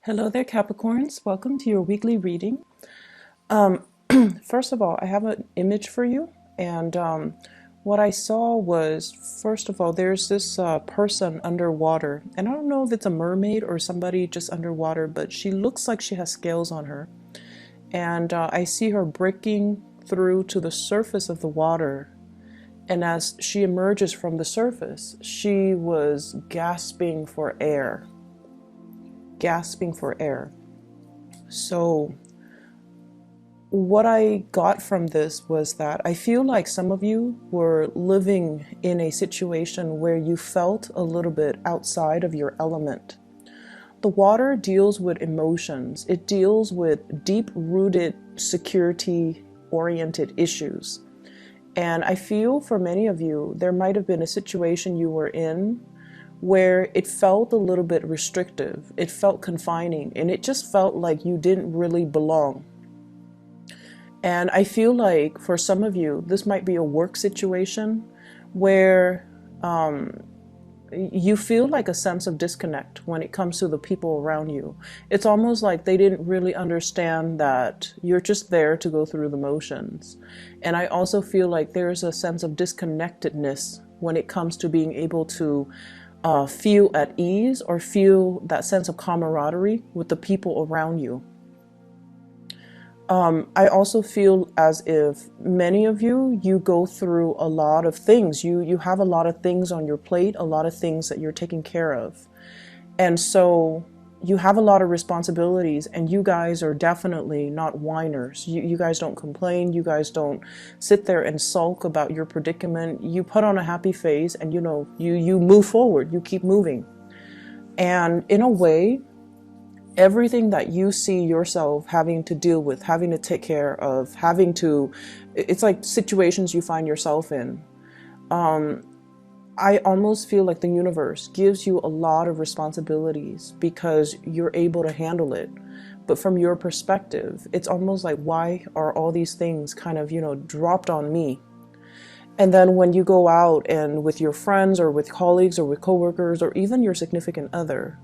Hello there, Capricorns. Welcome to your weekly reading. First of all, I have an image for you. And what I saw was, first of all, there's this person underwater. And I don't know if it's a mermaid or somebody just underwater, but she looks like she has scales on her. And I see her breaking through to the surface of the water. And as she emerges from the surface, she was gasping for air. Gasping for air. So what I got from this was that I feel like some of you were living in a situation where you felt a little bit outside of your element. The water deals with emotions. It deals with deep-rooted security-oriented issues. And I feel for many of you, there might have been a situation you were in where it felt a little bit restrictive, it felt confining, and it just felt like you didn't really belong. And I feel like for some of you, this might be a work situation where you feel like a sense of disconnect when it comes to the people around you. It's almost like they didn't really understand that you're just there to go through the motions. And I also feel like there's a sense of disconnectedness when it comes to being able to feel at ease or feel that sense of camaraderie with the people around you. I also feel as if many of you go through a lot of things. You have a lot of things on your plate, a lot of things that you're taking care of. And so you have a lot of responsibilities, and you guys are definitely not whiners. You guys don't complain. You guys don't sit there and sulk about your predicament. You put on a happy face and you move forward. You keep moving. And in a way, everything that you see yourself having to deal with, having to take care of, it's like situations you find yourself in. I almost feel like the universe gives you a lot of responsibilities because you're able to handle it. But from your perspective, it's almost like, why are all these things kind of, dropped on me? And then when you go out and with your friends or with colleagues or with coworkers or even your significant other,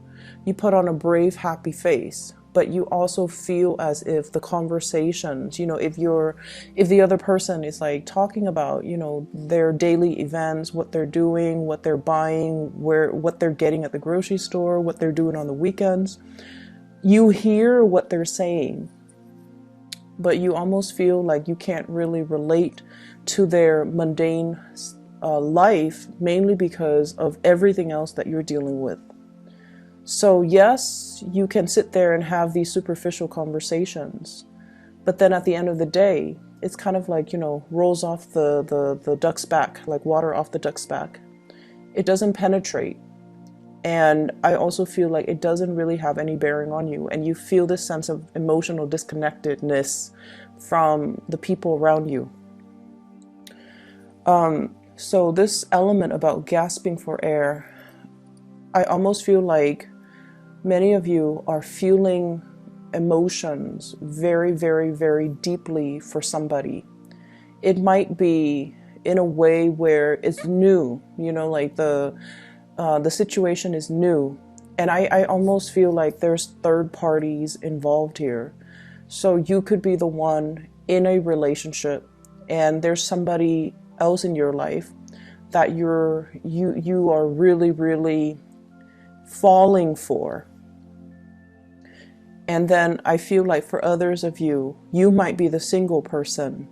you put on a brave, happy face, but you also feel as if the conversations, if the other person is like talking about, their daily events, what they're doing, what they're buying, what they're getting at the grocery store, what they're doing on the weekends, you hear what they're saying, but you almost feel like you can't really relate to their mundane life, mainly because of everything else that you're dealing with. So yes, you can sit there and have these superficial conversations, but then at the end of the day, it's kind of like, rolls off the duck's back, like water off the duck's back. It doesn't penetrate. And I also feel like it doesn't really have any bearing on you. And you feel this sense of emotional disconnectedness from the people around you. So this element about gasping for air, I almost feel like many of you are feeling emotions very, very, very deeply for somebody. It might be in a way where it's new, like the situation is new. And I almost feel like there's third parties involved here. So you could be the one in a relationship and there's somebody else in your life that you are really, really falling for. And then I feel like for others of you, you might be the single person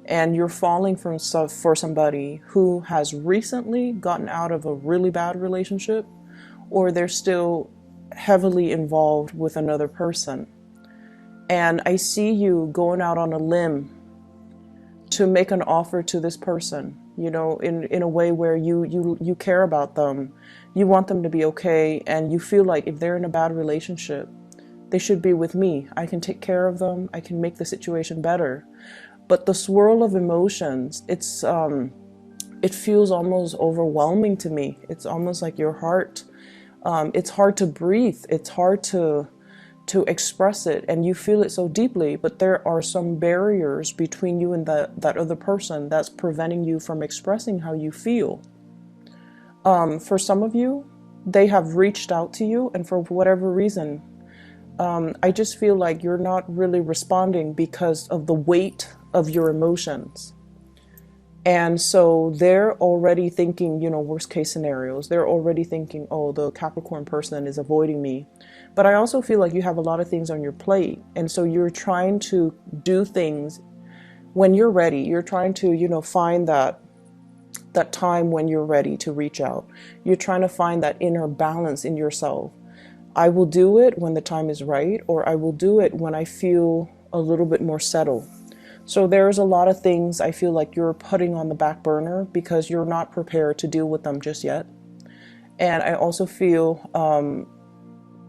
and you're falling for somebody who has recently gotten out of a really bad relationship, or they're still heavily involved with another person. And I see you going out on a limb to make an offer to this person, in a way where you care about them, you want them to be okay, and you feel like if they're in a bad relationship, they should be with me. I can take care of them. I can make the situation better. But the swirl of emotions, it feels almost overwhelming to me. It's almost like your heart, it's hard to breathe. It's hard to express it, and you feel it so deeply, but there are some barriers between you and that other person that's preventing you from expressing how you feel. For some of you, they have reached out to you, and for whatever reason, I just feel like you're not really responding because of the weight of your emotions. And so they're already thinking, you know, worst case scenarios. They're already thinking, oh, the Capricorn person is avoiding me. But I also feel like you have a lot of things on your plate. And so you're trying to do things when you're ready. You're trying to, you know, find that time when you're ready to reach out. You're trying to find that inner balance in yourself. I will do it when the time is right, or I will do it when I feel a little bit more settled. So there's a lot of things I feel like you're putting on the back burner because you're not prepared to deal with them just yet. And I also feel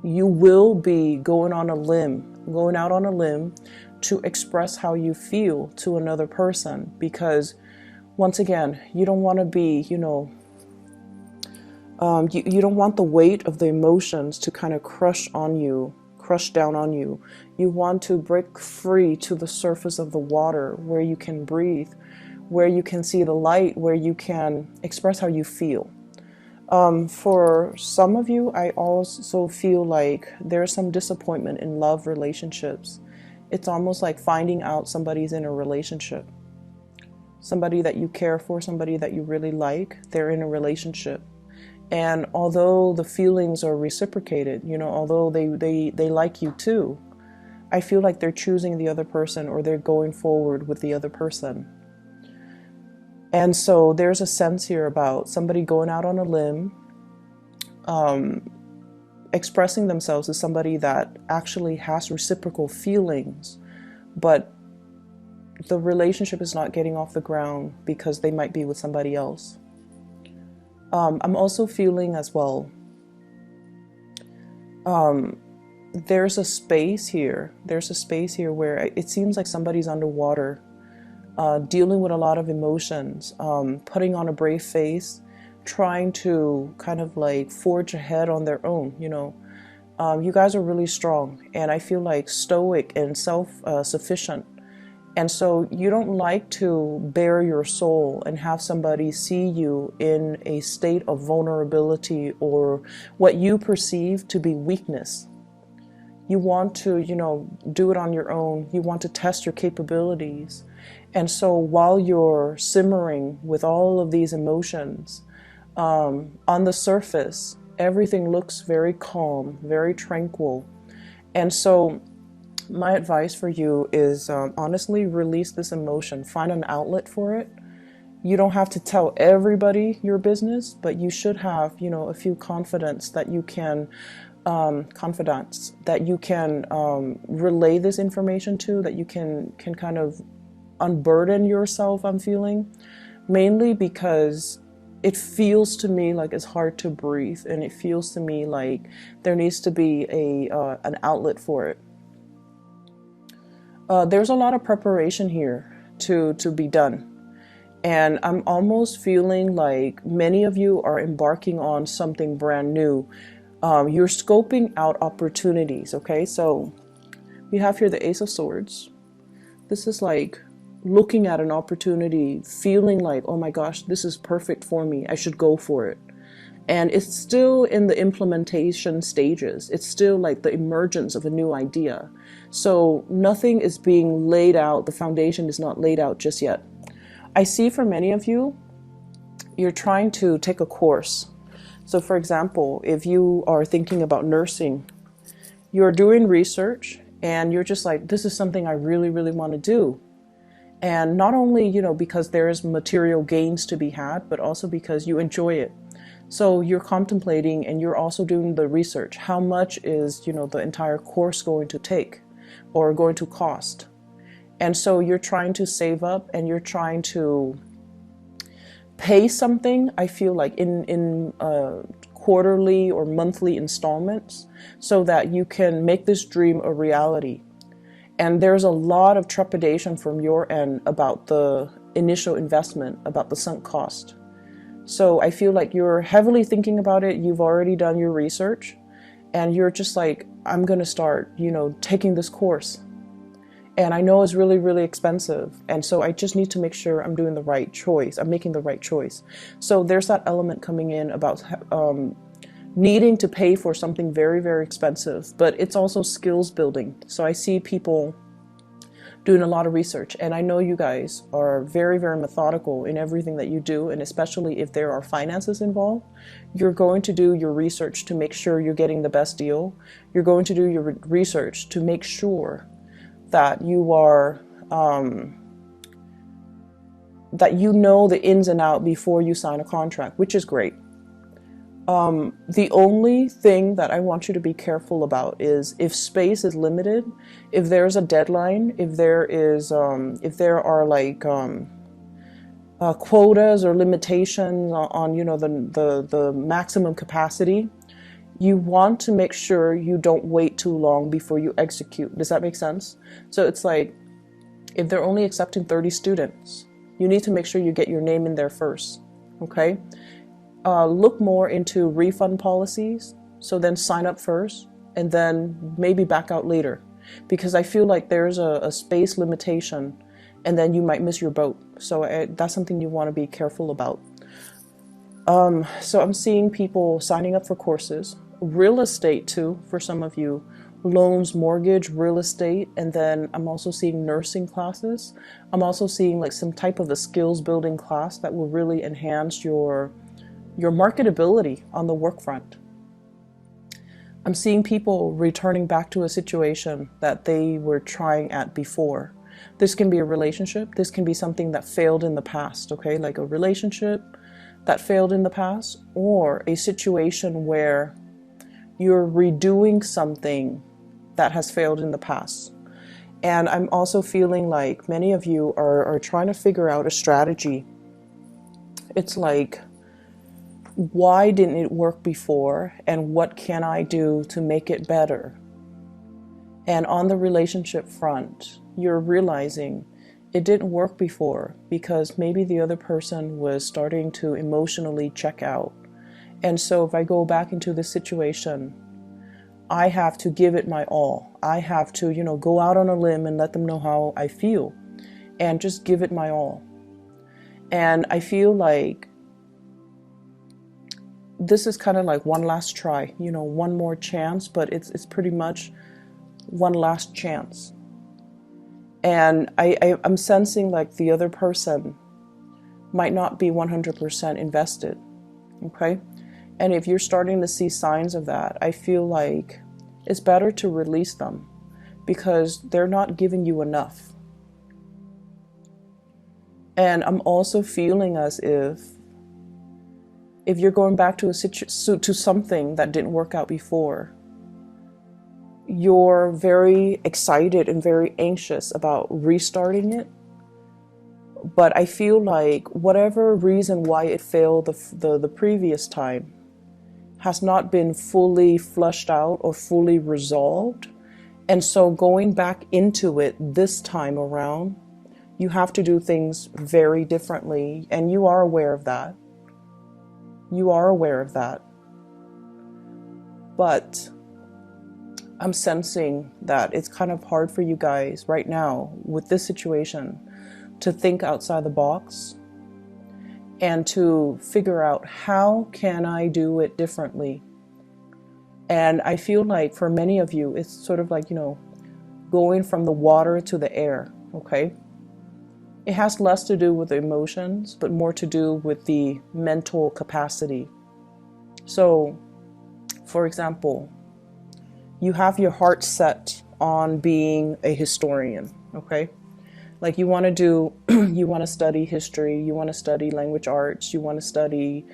you will be going out on a limb to express how you feel to another person, because once again, you don't want to be, you know, you don't want the weight of the emotions to kind of crush down on you. You want to break free to the surface of the water where you can breathe, where you can see the light, where you can express how you feel. For some of you, I also feel like there's some disappointment in love relationships. It's almost like finding out somebody's in a relationship. Somebody that you care for, somebody that you really like, they're in a relationship. And although the feelings are reciprocated, you know, although they like you too, I feel like they're choosing the other person, or they're going forward with the other person. And so there's a sense here about somebody going out on a limb, expressing themselves as somebody that actually has reciprocal feelings, but the relationship is not getting off the ground because they might be with somebody else. I'm also feeling as well, there's a space here where it seems like somebody's underwater, dealing with a lot of emotions, putting on a brave face, trying to kind of like forge ahead on their own, you know. You guys are really strong, and I feel like stoic and self-sufficient. And so you don't like to bare your soul and have somebody see you in a state of vulnerability or what you perceive to be weakness. You want to, you know, do it on your own. You want to test your capabilities. And so while you're simmering with all of these emotions, on the surface, everything looks very calm, very tranquil. And so my advice for you is honestly release this emotion. Find an outlet for it. You don't have to tell everybody your business, but you should have, you know, a few confidants that you can relay this information to, that you can kind of unburden yourself. I'm feeling mainly because it feels to me like it's hard to breathe, and it feels to me like there needs to be an outlet for it. There's a lot of preparation here to be done. And I'm almost feeling like many of you are embarking on something brand new. You're scoping out opportunities, okay? So we have here the Ace of Swords. This is like looking at an opportunity, feeling like, oh my gosh, this is perfect for me. I should go for it. And it's still in the implementation stages. It's still like the emergence of a new idea. So nothing is being laid out. The foundation is not laid out just yet. I see for many of you, you're trying to take a course. So for example, if you are thinking about nursing, you're doing research and you're just like, this is something I really, really want to do. And not only, you know, because there's material gains to be had, but also because you enjoy it. So you're contemplating and you're also doing the research. How much is, you know, the entire course going to take or going to cost? And so you're trying to save up and you're trying to pay something, I feel like in quarterly or monthly installments, so that you can make this dream a reality. And there's a lot of trepidation from your end about the initial investment, about the sunk cost. So I feel like you're heavily thinking about it. You've already done your research and you're just like, I'm going to start, you know, taking this course. And I know it's really, really expensive. And so I just need to make sure I'm doing the right choice. I'm making the right choice. So there's that element coming in about needing to pay for something very, very expensive, but it's also skills building. So I see people doing a lot of research, and I know you guys are very, very methodical in everything that you do, and especially if there are finances involved, you're going to do your research to make sure you're getting the best deal. You're going to do your research to make sure that you are that you know the ins and out before you sign a contract, which is great. The only thing that I want you to be careful about is if space is limited, if there's a deadline, if there are like quotas or limitations on the maximum capacity, you want to make sure you don't wait too long before you execute. Does that make sense? So it's like, if they're only accepting 30 students, you need to make sure you get your name in there first, okay? Look more into refund policies, so then sign up first and then maybe back out later, because I feel like there's a space limitation and then you might miss your boat. So that's something you want to be careful about. So I'm seeing people signing up for courses, real estate too, for some of you, loans, mortgage, real estate, and then I'm also seeing nursing classes. I'm also seeing like some type of a skills building class that will really enhance your marketability on the work front. I'm seeing people returning back to a situation that they were trying at before. This can be a relationship. This can be something that failed in the past, okay? Like a relationship that failed in the past, or a situation where you're redoing something that has failed in the past. And I'm also feeling like many of you are trying to figure out a strategy. It's like, why didn't it work before, and what can I do to make it better? And on the relationship front, you're realizing it didn't work before because maybe the other person was starting to emotionally check out. And so if I go back into this situation, I have to give it my all. I have to, go out on a limb and let them know how I feel and just give it my all. And I feel like this is kind of like one last try, one more chance, but it's pretty much one last chance. And I'm sensing like the other person might not be 100% invested, okay? And if you're starting to see signs of that, I feel like it's better to release them because they're not giving you enough. And I'm also feeling as if you're going back to to something that didn't work out before, you're very excited and very anxious about restarting it. But I feel like whatever reason why it failed the previous time has not been fully flushed out or fully resolved. And so going back into it this time around, you have to do things very differently. And you are aware of that. You are aware of that. But I'm sensing that it's kind of hard for you guys right now with this situation to think outside the box and to figure out, how can I do it differently? And I feel like for many of you, it's sort of like, going from the water to the air, okay? It has less to do with the emotions, but more to do with the mental capacity. So, for example, you have your heart set on being a historian, okay? Like you want to study history, you want to study language arts, you want to study,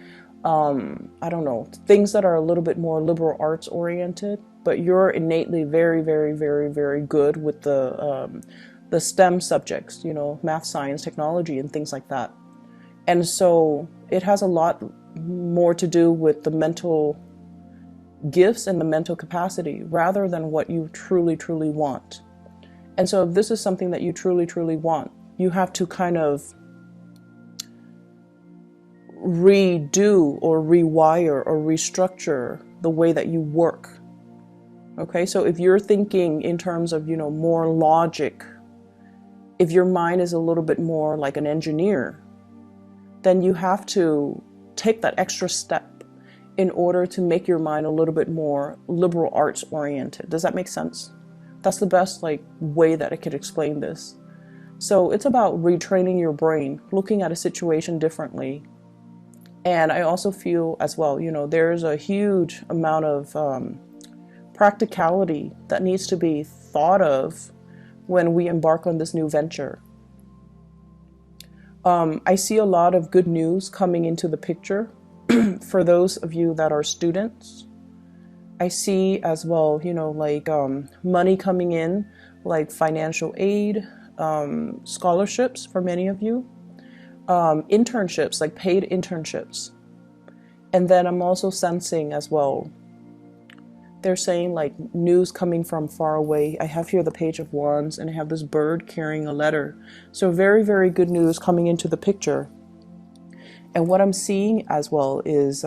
I don't know, things that are a little bit more liberal arts oriented, but you're innately very, very, very, very good with the STEM subjects, math, science, technology, and things like that. And so it has a lot more to do with the mental gifts and the mental capacity rather than what you truly, truly want. And so if this is something that you truly, truly want, you have to kind of redo or rewire or restructure the way that you work. Okay, so if you're thinking in terms of, more logic, if your mind is a little bit more like an engineer, then you have to take that extra step in order to make your mind a little bit more liberal arts oriented. Does that make sense? That's the best like way that I could explain this. So it's about retraining your brain, looking at a situation differently. And I also feel as well, you know, there's a huge amount of practicality that needs to be thought of when we embark on this new venture. I see a lot of good news coming into the picture for those of you that are students. I see as well, you know, like money coming in, like financial aid, scholarships for many of you, internships, like paid internships. And then I'm also sensing as well, they're saying like news coming from far away. I have here the Page of Wands, and I have this bird carrying a letter. So very, very good news coming into the picture. And what I'm seeing as well is,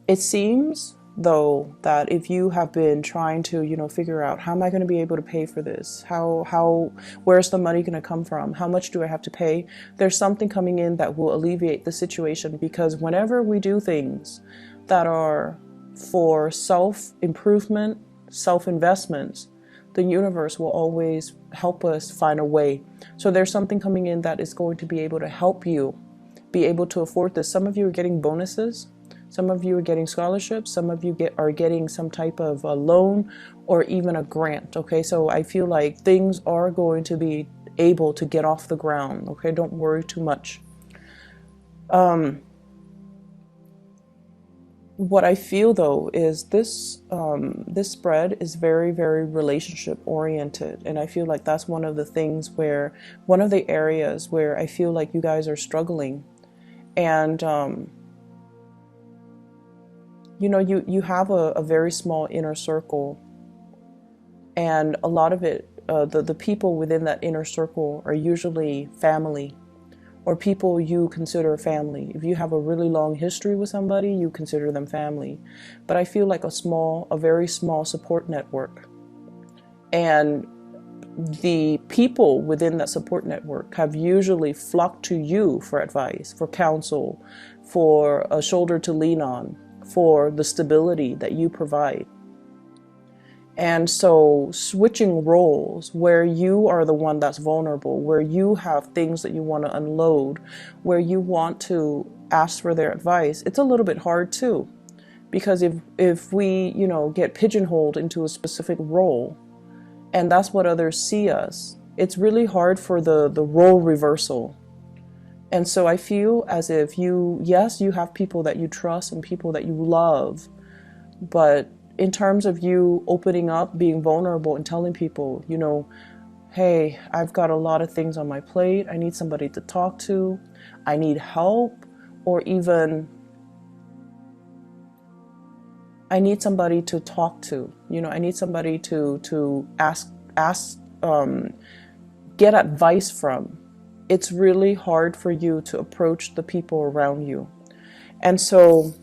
it seems though that if you have been trying to, you know, figure out how am I going to be able to pay for this? Where's the money going to come from? How much do I have to pay? There's something coming in that will alleviate the situation, because whenever we do things that are for self-improvement, self-investments, the universe will always help us find a way. So there's something coming in that is going to be able to help you be able to afford this. Some of you are getting bonuses. Some of you are getting scholarships. Some of you are getting some type of a loan or even a grant. Okay, so I feel like things are going to be able to get off the ground. Okay, don't worry too much. What I feel though is this this spread is very, very relationship oriented, and I feel like that's one of the things where, one of the areas where I feel like you guys are struggling. And you know, you have a very small inner circle, and a lot of it, the people within that inner circle are usually family, or people you consider family. If you have a really long history with somebody, you consider them family. But I feel like a very small support network. And the people within that support network have usually flocked to you for advice, for counsel, for a shoulder to lean on, for the stability that you provide. And so switching roles, where you are the one that's vulnerable, where you have things that you want to unload, where you want to ask for their advice, it's a little bit hard too. Because if we, you know, get pigeonholed into a specific role, and that's what others see us, it's really hard for the role reversal. And so I feel as if yes, you have people that you trust and people that you love, but in terms of you opening up, being vulnerable and telling people, you know, hey, I've got a lot of things on my plate. I need somebody to talk to. I need help, or even I need somebody to talk to. You know, I need somebody to ask, get advice from. It's really hard for you to approach the people around you. And so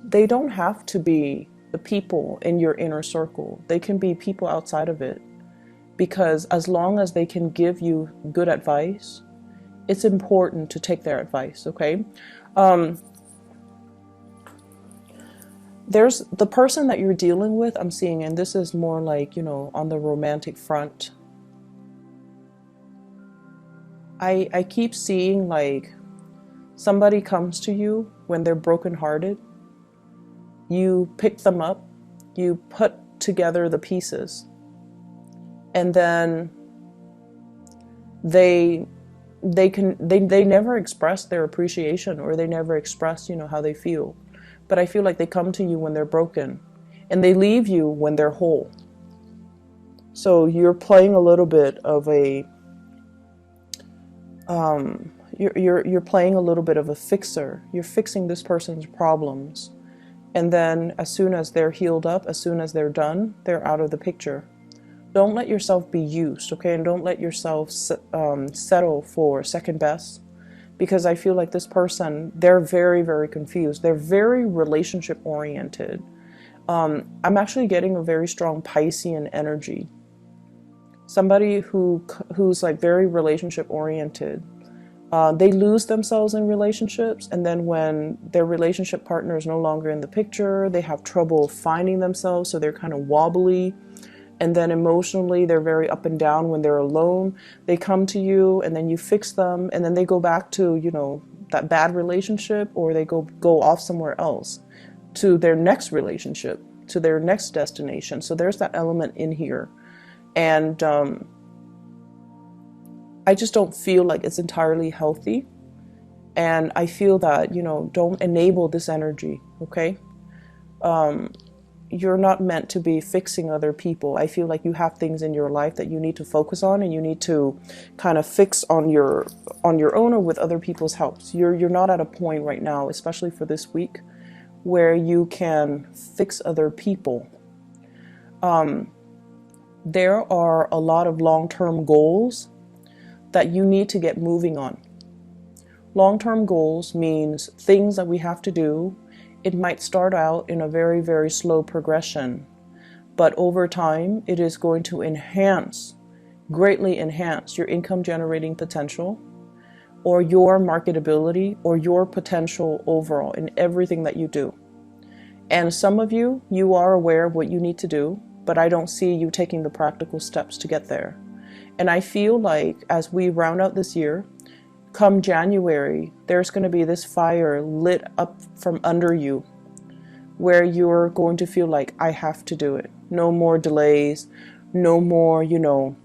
they don't have to be the people in your inner circle. They can be people outside of it, because as long as they can give you good advice, it's important to take their advice. Okay. There's the person that you're dealing with, I'm seeing, and this is more like, you know, on the romantic front. I keep seeing like somebody comes to you when they're brokenhearted. You pick them up, you put together the pieces, and then they never express their appreciation, or they never express, you know, how they feel. But I feel like they come to you when they're broken, and they leave you when they're whole. So you're playing a little bit of a you're playing a little bit of a fixer. You're fixing this person's problems. And then as soon as they're healed up, as soon as they're done, they're out of the picture. Don't let yourself be used, okay? And don't let yourself settle for second best. Because I feel like this person, they're very, very confused. They're very relationship oriented. I'm actually getting a very strong Piscean energy. Somebody who's like very relationship oriented. They lose themselves in relationships, and then when their relationship partner is no longer in the picture, they have trouble finding themselves, so they're kind of wobbly. And then emotionally, they're very up and down when they're alone. They come to you, and then you fix them, and then they go back to, you know, that bad relationship, or they go off somewhere else to their next relationship, to their next destination. So there's that element in here. And I just don't feel like it's entirely healthy. And I feel that, you know, don't enable this energy, okay? You're not meant to be fixing other people. I feel like you have things in your life that you need to focus on, and you need to kind of fix on your own or with other people's helps. You're not at a point right now, especially for this week, where you can fix other people. There are a lot of long-term goals that you need to get moving on. Long-term goals means things that we have to do. It might start out in a very, very slow progression, but over time, it is going to greatly enhance your income generating potential, or your marketability, or your potential overall in everything that you do. And some of you, you are aware of what you need to do, but I don't see you taking the practical steps to get there. And I feel like as we round out this year, come January, there's going to be this fire lit up from under you where you're going to feel like, I have to do it. No more delays, no more, you know,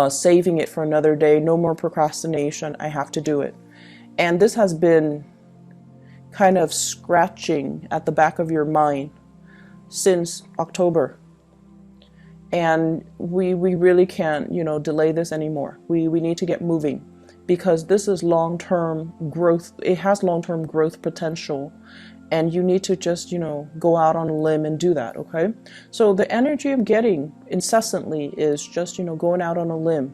saving it for another day, no more procrastination. I have to do it. And this has been kind of scratching at the back of your mind since October. And we really can't, you know, delay this anymore. We need to get moving, because this is long-term growth. It has long-term growth potential, and you need to just, you know, go out on a limb and do that, okay? So the energy I'm getting incessantly is just, you know, going out on a limb,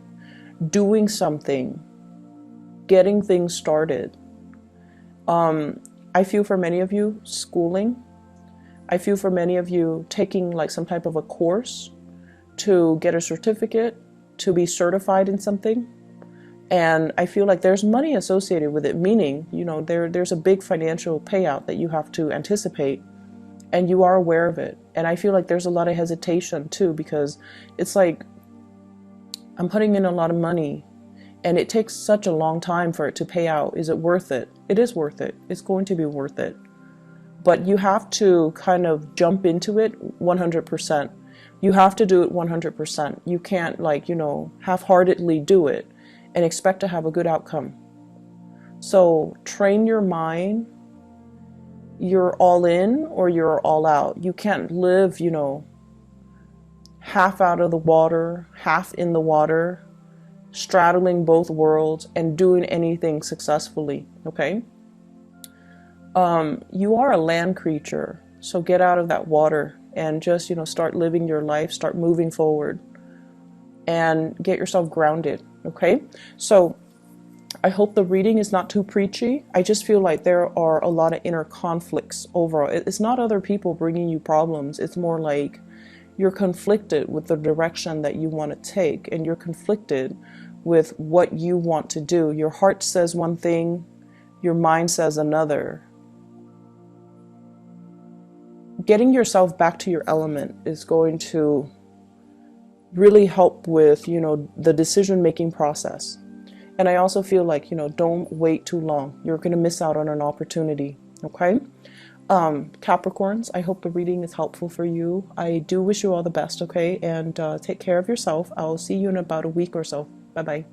doing something, getting things started. I feel for many of you, schooling. I feel for many of you taking like some type of a course to get a certificate, to be certified in something. And I feel like there's money associated with it, meaning, you know, there's a big financial payout that you have to anticipate, and you are aware of it. And I feel like there's a lot of hesitation too, because it's like, I'm putting in a lot of money and it takes such a long time for it to pay out. Is it worth it? It is worth it. It's going to be worth it. But you have to kind of jump into it 100%. You have to do it 100%. You can't, like, you know, half-heartedly do it and expect to have a good outcome. So train your mind. You're all in or you're all out. You can't live, you know, half out of the water, half in the water, straddling both worlds and doing anything successfully, okay? You are a land creature, so get out of that water and just, you know, start living your life, start moving forward and get yourself grounded, okay? So I hope the reading is not too preachy. I just feel like there are a lot of inner conflicts overall. It's not other people bringing you problems. It's more like you're conflicted with the direction that you want to take, and you're conflicted with what you want to do. Your heart says one thing, your mind says another. Getting yourself back to your element is going to really help with, you know, the decision-making process. And I also feel like, you know, don't wait too long. You're going to miss out on an opportunity, okay? Capricorns, I hope the reading is helpful for you. I do wish you all the best, okay? And take care of yourself. I'll see you in about a week or so. Bye-bye.